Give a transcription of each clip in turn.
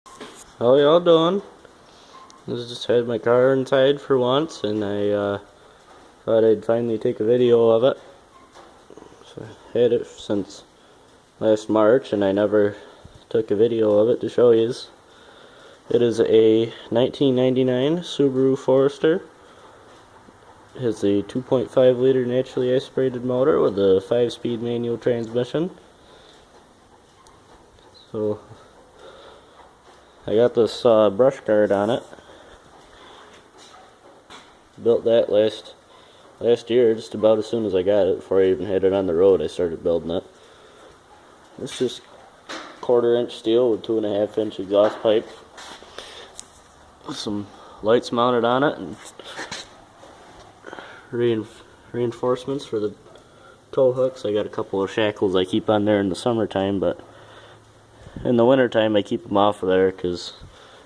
How y'all doing? I just had my car inside for once, and I thought I'd finally take a video of it. So I had it since last March, and I never took a video of it to show you. It is a 1999 Subaru Forester. It has a 2.5 liter naturally aspirated motor with a 5-speed manual transmission. So I got this brush guard on it. Built that last year, just about as soon as I got it. Before I even had it on the road, I started building it. It's just 1/4 inch steel with 2.5 inch exhaust pipe. With some lights mounted on it and reinforcements for the tow hooks. I got a couple of shackles I keep on there in the summertime, but in the wintertime I keep them off of there because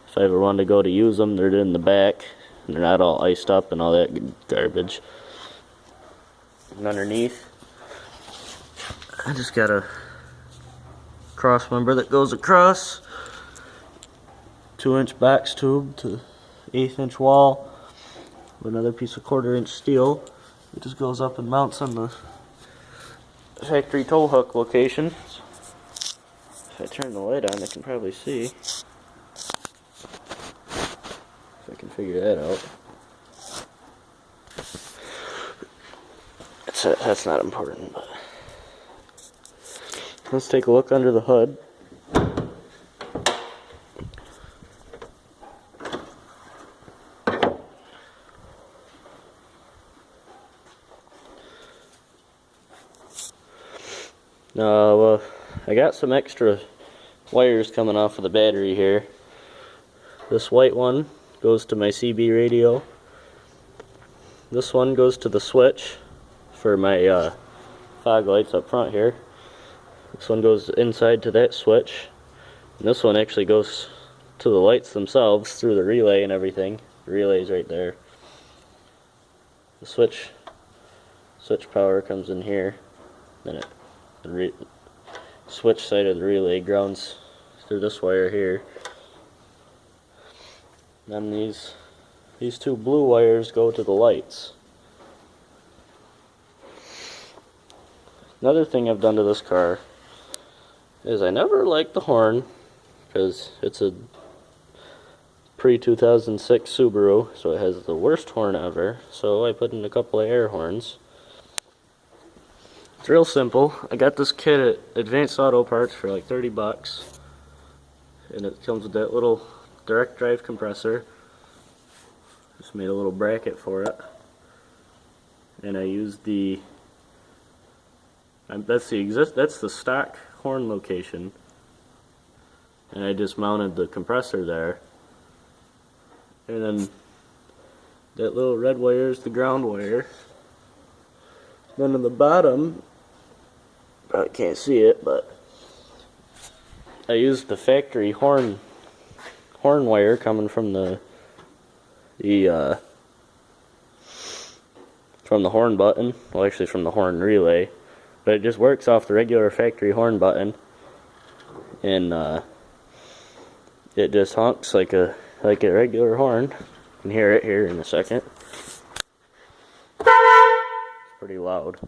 if I ever wanted to go to use them, they're in the back and they're not all iced up and all that garbage. And underneath, I just got a cross member that goes across, 2-inch box tube to 1/8 inch wall with another piece of 1/4 inch steel. It just goes up and mounts on the factory tow hook location. If I turn the light on, I can probably see. If I can figure that out. That's not important, but let's take a look under the hood. Now, I got some extra wires coming off of the battery here. This white one goes to my CB radio. This one goes to the switch for my fog lights up front here. This one goes inside to that switch. And this one actually goes to the lights themselves through the relay and everything. The relay's right there. The switch power comes in here. Then the switch side of the relay grounds through this wire here. Then these two blue wires go to the lights. Another thing I've done to this car is I never liked the horn because it's a pre-2006 Subaru, so it has the worst horn ever. So I put in a couple of air horns. It's real simple. I got this kit at Advanced Auto Parts for like 30 bucks. And it comes with that little direct drive compressor. Just made a little bracket for it. And I used that's the stock horn location. And I just mounted the compressor there. And then that little red wire is the ground wire. Then on the bottom, I can't see it, but I used the factory horn wire coming from the horn button. Well, actually from the horn relay, but it just works off the regular factory horn button, and it just honks like a regular horn. You can hear it here in a second. It's pretty loud.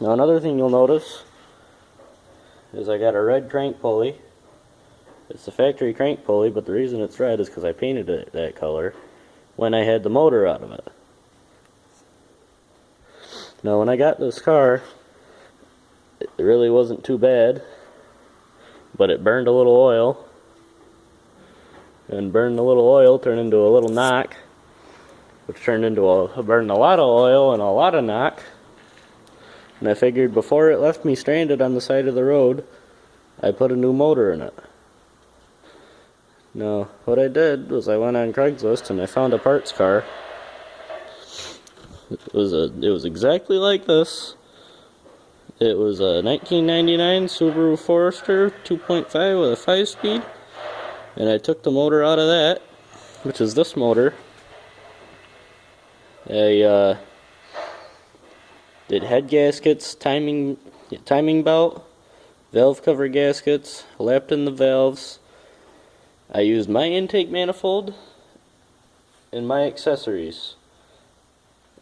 Now another thing you'll notice is I got a red crank pulley. It's the factory crank pulley, but the reason it's red is because I painted it that color when I had the motor out of it. Now when I got this car, it really wasn't too bad, but it burned a little oil, and burned a little oil turned into a little knock, which turned into burned a lot of oil and a lot of knock. And I figured before it left me stranded on the side of the road, I put a new motor in it. Now, what I did was I went on Craigslist and I found a parts car. It was exactly like this. It was a 1999 Subaru Forester 2.5 with a 5-speed. And I took the motor out of that, which is this motor. I did head gaskets, timing timing belt, valve cover gaskets, lapped in the valves. I used my intake manifold and my accessories.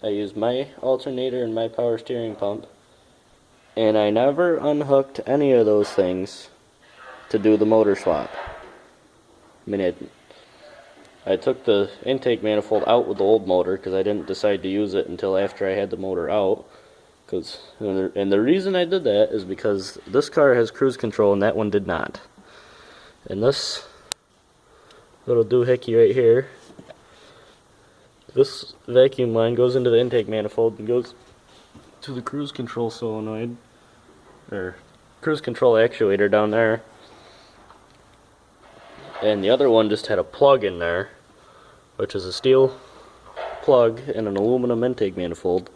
I used my alternator and my power steering pump, and I never unhooked any of those things to do the motor swap. I mean, I took the intake manifold out with the old motor because I didn't decide to use it until after I had the motor out. And the reason I did that is because this car has cruise control and that one did not. And this little doohickey right here, this vacuum line goes into the intake manifold and goes to the cruise control solenoid, or cruise control actuator down there. And the other one just had a plug in there, which is a steel plug and an aluminum intake manifold.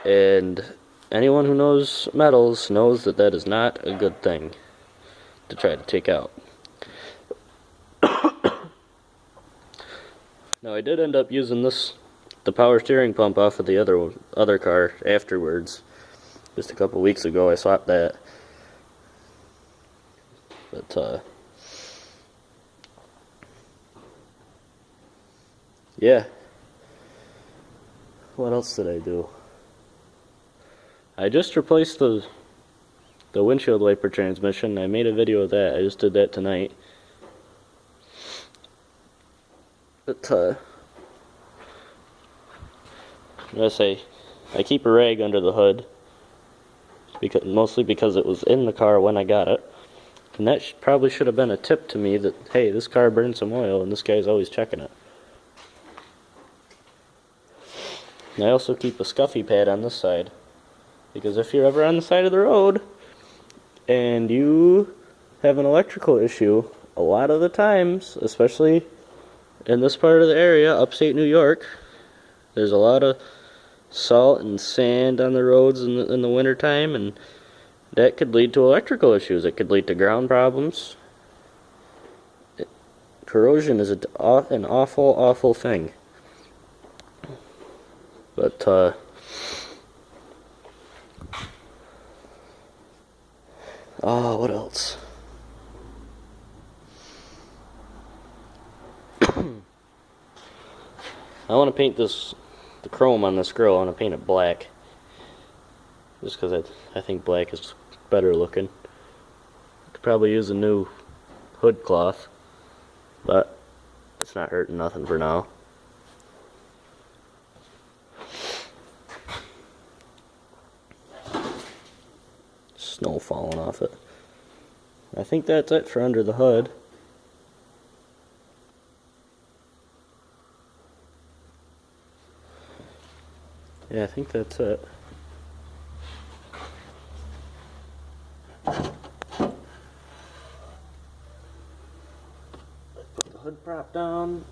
And anyone who knows metals knows that that is not a good thing to try to take out. Now I did end up using the power steering pump off of the other car afterwards. Just a couple weeks ago I swapped that. But yeah. What else did I do? I just replaced the windshield wiper transmission. I made a video of that. I just did that tonight. But I keep a rag under the hood, mostly because it was in the car when I got it. And that probably should have been a tip to me that, hey, this car burned some oil and this guy's always checking it. And I also keep a scuffy pad on this side, because if you're ever on the side of the road and you have an electrical issue, a lot of the times, especially in this part of the area, upstate New York, there's a lot of salt and sand on the roads in the wintertime, and that could lead to electrical issues. It could lead to ground problems. Corrosion is an awful, awful thing. But oh, what else? I want to paint the chrome on this grill. I want to paint it black, just because I think black is better looking. Could probably use a new hood cloth, but it's not hurting nothing for now. Snow falling off it. I think that's it for under the hood. Yeah, I think that's it. Put the hood prop down.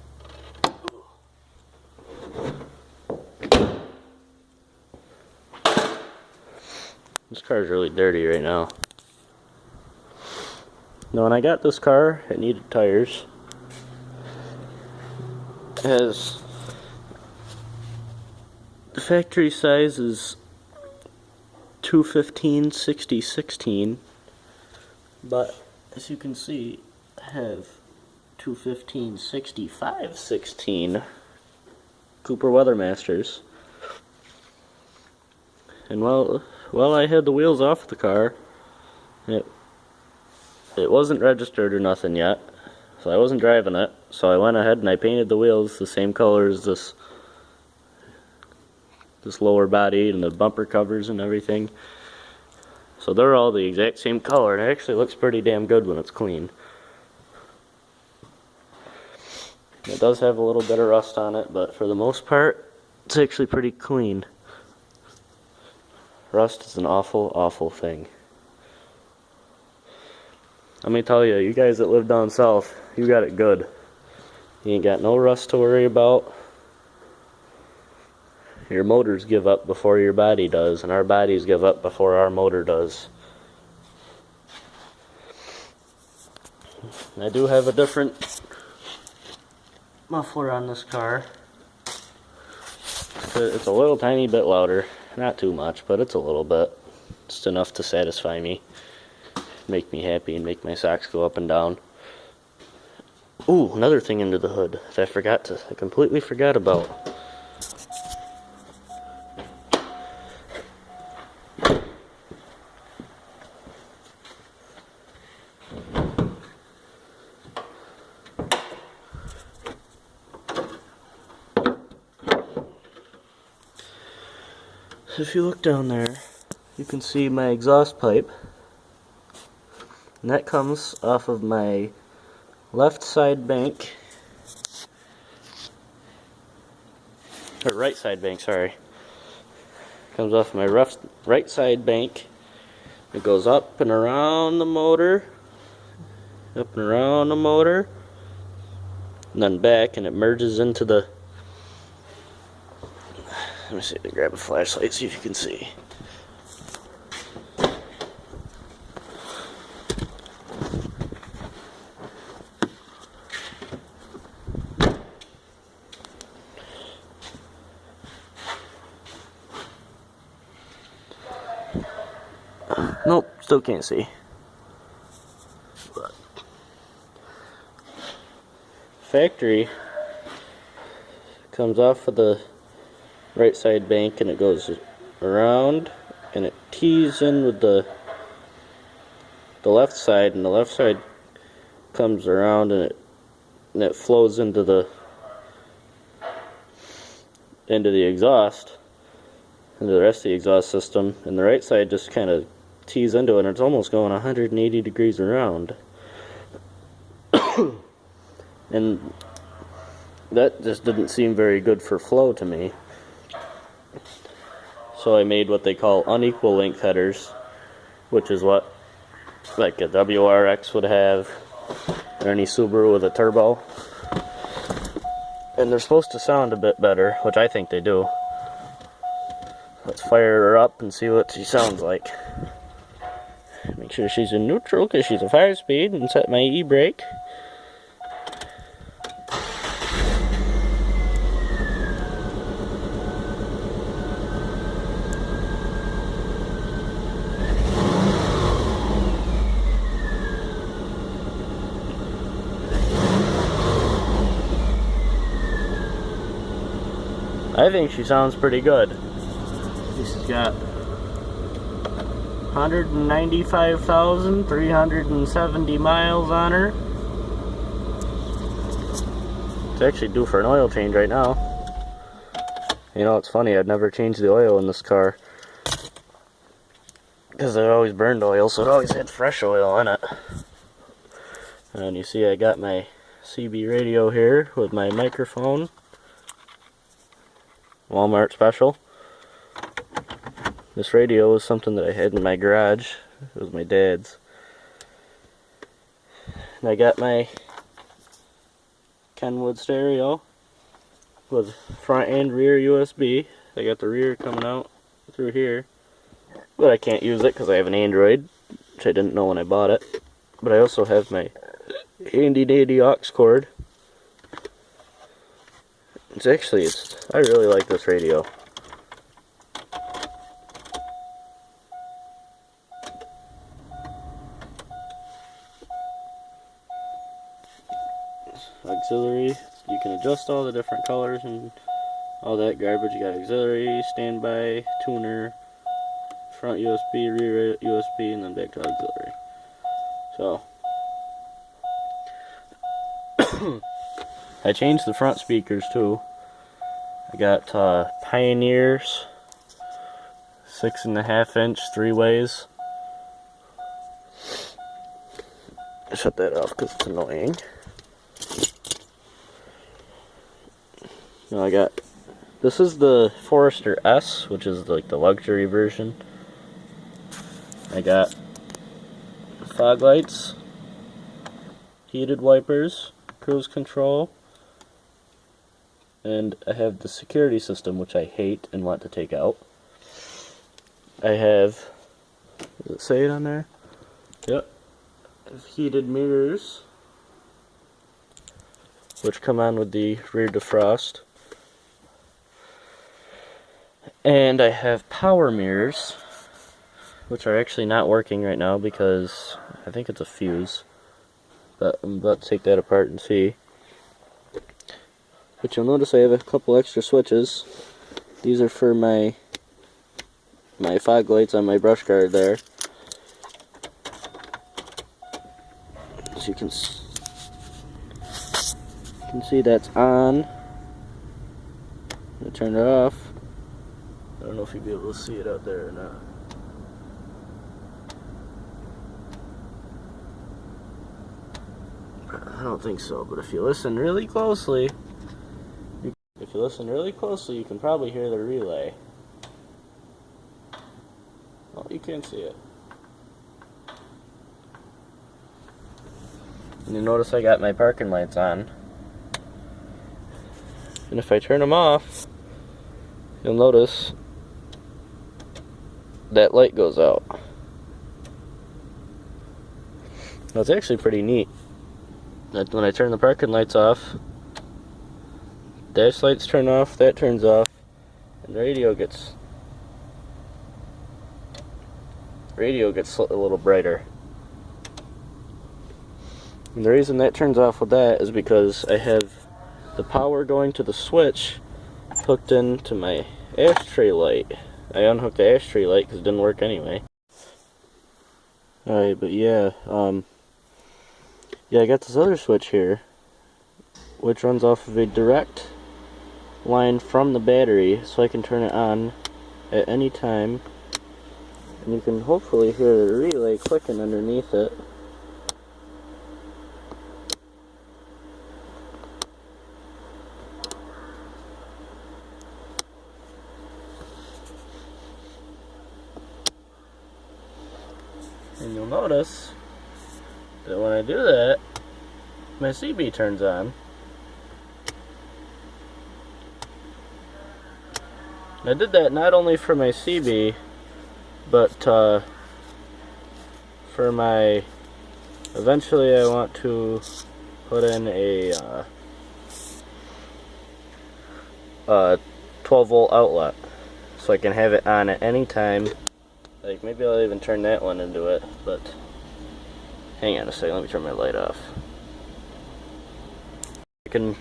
This car is really dirty right now. Now, when I got this car, it needed tires. It has, the factory size is 215/60/16, but as you can see, I have 215/65/16 Cooper Weathermasters. And well, I had the wheels off the car. It wasn't registered or nothing yet, so I wasn't driving it. So I went ahead and I painted the wheels the same color as this lower body and the bumper covers and everything. So they're all the exact same color, and it actually looks pretty damn good when it's clean. It does have a little bit of rust on it, but for the most part, it's actually pretty clean. Rust is an awful, awful thing. Let me tell you, you guys that live down south, you got it good. You ain't got no rust to worry about. Your motors give up before your body does, and our bodies give up before our motor does. I do have a different muffler on this car. It's a little tiny bit louder. Not too much, but it's a little bit. Just enough to satisfy me, make me happy, and make my socks go up and down. Ooh, another thing under the hood that I completely forgot about. If you look down there, you can see my exhaust pipe, and that comes off of my left side bank, or right side bank, sorry. Comes off my right side bank. It goes up and around the motor, and then back, and it merges into the, let me see, grab a flashlight, see if you can see. Nope, still can't see. But factory comes off of the right side bank and it goes around and it tees in with the left side, and the left side comes around and it flows into the exhaust, into the rest of the exhaust system, and the right side just kind of tees into it, and it's almost going 180 degrees around. And that just didn't seem very good for flow to me. So I made what they call unequal length headers, which is what like a WRX would have, or any Subaru with a turbo. And they're supposed to sound a bit better, which I think they do. Let's fire her up and see what she sounds like. Make sure she's in neutral because she's a 5-speed, and set my e-brake. I think she sounds pretty good. She's got 195,370 miles on her. It's actually due for an oil change right now. You know, it's funny, I'd never changed the oil in this car because I always burned oil, so it always had fresh oil in it. And you see I got my CB radio here with my microphone. Walmart special. This radio was something that I had in my garage. It was my dad's. And I got my Kenwood stereo with front and rear USB. I got the rear coming out through here, but I can't use it because I have an Android, which I didn't know when I bought it. But I also have my handy dandy aux cord. I really like this radio. Auxiliary, you can adjust all the different colors and all that garbage. You got auxiliary, standby, tuner, front USB, rear USB, and then back to auxiliary. So I changed the front speakers too. I got Pioneers 6.5-inch 3-ways. Shut that off because it's annoying. Now this is the Forester S, which is like the luxury version. I got fog lights, heated wipers, cruise control, and I have the security system, which I hate and want to take out. I have, does it say it on there? Yep. Heated mirrors, which come on with the rear defrost. And I have power mirrors, which are actually not working right now because I think it's a fuse. But I'm about to take that apart and see. But you'll notice I have a couple extra switches. These are for my fog lights on my brush guard there. As you can see, that's on. I'm gonna turn it off. I don't know if you'll be able to see it out there or not. I don't think so, but if you listen really closely, you can probably hear the relay. Oh, you can't see it. And you notice I got my parking lights on. And if I turn them off, you'll notice that light goes out. Now, it's actually pretty neat. That when I turn the parking lights off, dash lights turn off, that turns off, and the radio gets a little brighter. And the reason that turns off with that is because I have the power going to the switch hooked into my ashtray light. I unhooked the ashtray light because it didn't work anyway. Alright, but yeah, I got this other switch here, which runs off of a direct line from the battery, so I can turn it on at any time. And you can hopefully hear the relay clicking underneath it. And you'll notice that when I do that, my CB turns on. I did that not only for my CB, but for my, eventually I want to put in a 12-volt outlet, so I can have it on at any time. Like, maybe I'll even turn that one into it, but hang on a second, let me turn my light off. I can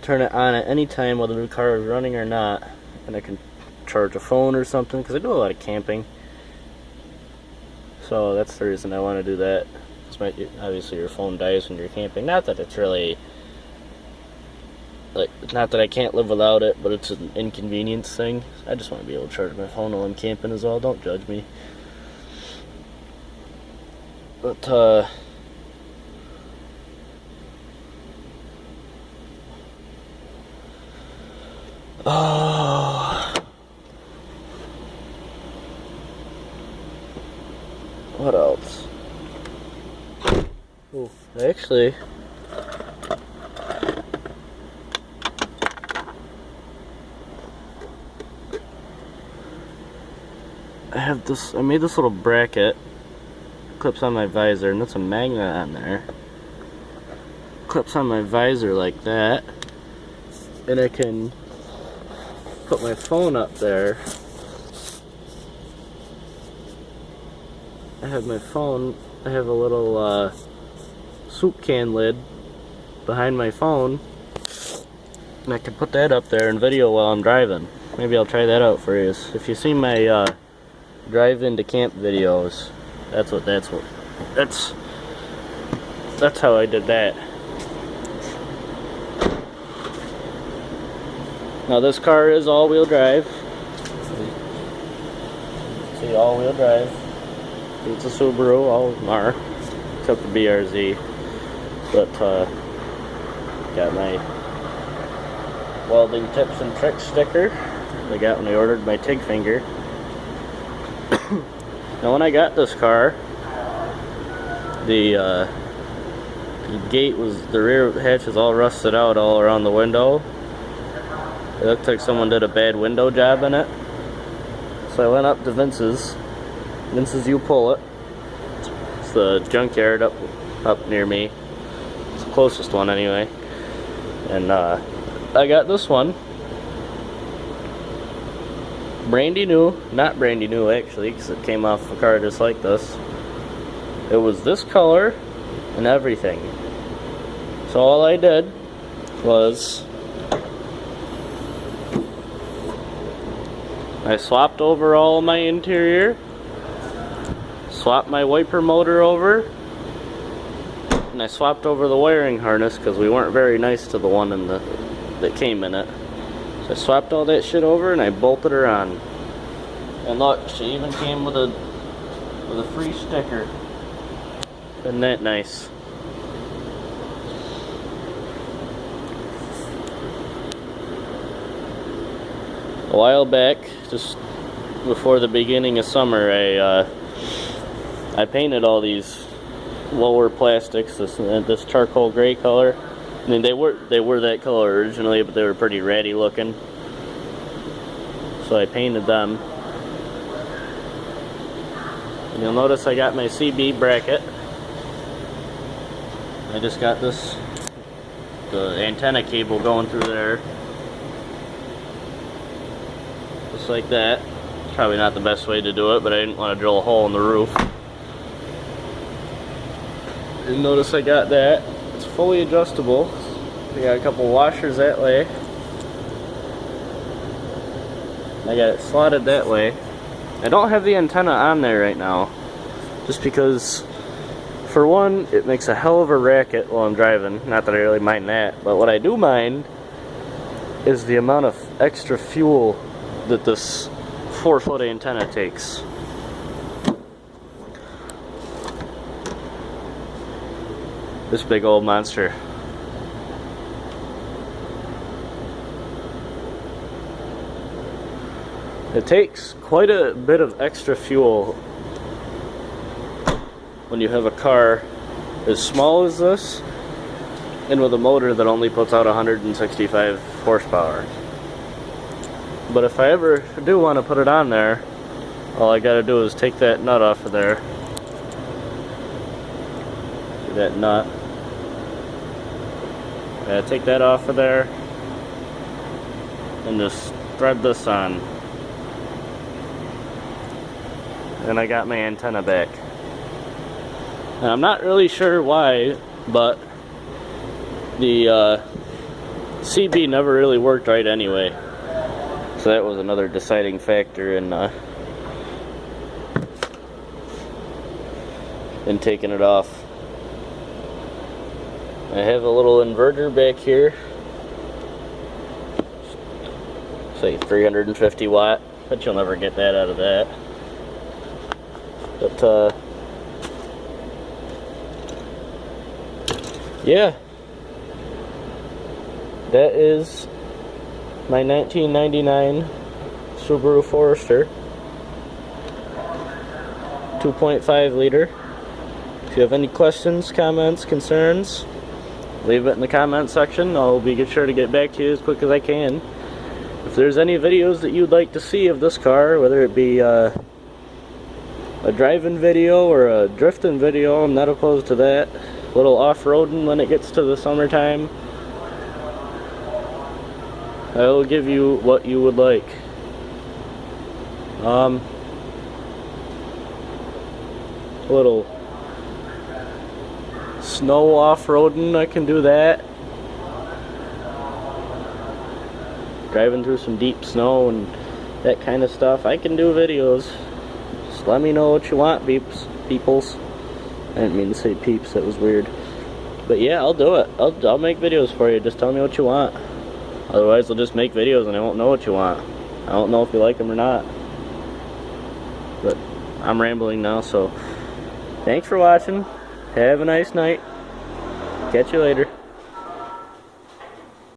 turn it on at any time whether the car is running or not, and I can charge a phone or something, because I do a lot of camping. So that's the reason I want to do that. Obviously your phone dies when you're camping. Not that it's really, like, not that I can't live without it, but it's an inconvenience thing. I just want to be able to charge my phone while I'm camping is all. Don't judge me. But, oh, what else? Oh, actually, I made this little bracket, clips on my visor, and that's a magnet on there. Clips on my visor like that, and I can put my phone up there. I have my phone, I have a little soup can lid behind my phone, and I can put that up there and video while I'm driving. Maybe I'll try that out for you. If you see my drive into camp videos, that's how I did that. Now this car is all-wheel drive. See, all-wheel drive. It's a Subaru, all of them are, except the BRZ. But got my welding tips and tricks sticker I got when I ordered my TIG finger. Now when I got this car, the gate was, the rear hatch is all rusted out all around the window. It looked like someone did a bad window job in it. So I went up to Vince's You Pull It. It's the junkyard up near me. It's the closest one anyway. And I got this one. brandy new, not brandy new actually, because it came off a car just like this. It was this color and everything. So all I did was I swapped over all of my interior, swapped my wiper motor over, and I swapped over the wiring harness because we weren't very nice to the one in the that came in it. So I swapped all that shit over and I bolted her on. And look, she even came with a free sticker. Isn't that nice? A while back, just before the beginning of summer, I painted all these lower plastics, this charcoal gray color. I mean, they were that color originally, but they were pretty ratty looking. So I painted them. And you'll notice I got my CB bracket. I just got the antenna cable going through there. Just like that. Probably not the best way to do it, but I didn't want to drill a hole in the roof. And notice I got that. It's fully adjustable. I got a couple washers that way. I got it slotted that way. I don't have the antenna on there right now, just because, for one, it makes a hell of a racket while I'm driving. Not that I really mind that, but what I do mind is the amount of extra fuel that this 4-foot antenna takes. This big old monster. It takes quite a bit of extra fuel when you have a car as small as this and with a motor that only puts out 165 horsepower. But if I ever do want to put it on there, all I gotta do is take that nut off of there. See that nut? I gotta take that off of there and just thread this on. And I got my antenna back. And I'm not really sure why, but the CB never really worked right anyway. So that was another deciding factor in taking it off. I have a little inverter back here. Say 350 watt, but you'll never get that out of that. But yeah, that is my 1999 Subaru Forester 2.5 liter. If you have any questions, comments, concerns, leave it in the comment section. I'll be sure to get back to you as quick as I can. If there's any videos that you'd like to see of this car, whether it be a driving video or a drifting video, I'm not opposed to that. A little off-roading when it gets to the summertime. I will give you what you would like. A little snow off-roading, I can do that. Driving through some deep snow and that kind of stuff, I can do videos. Just let me know what you want, peoples. I didn't mean to say peeps, that was weird. But yeah, I'll do it. I'll make videos for you. Just tell me what you want. Otherwise, I'll just make videos and I won't know what you want. I don't know if you like them or not. But I'm rambling now, so thanks for watching. Have a nice night. Catch you later.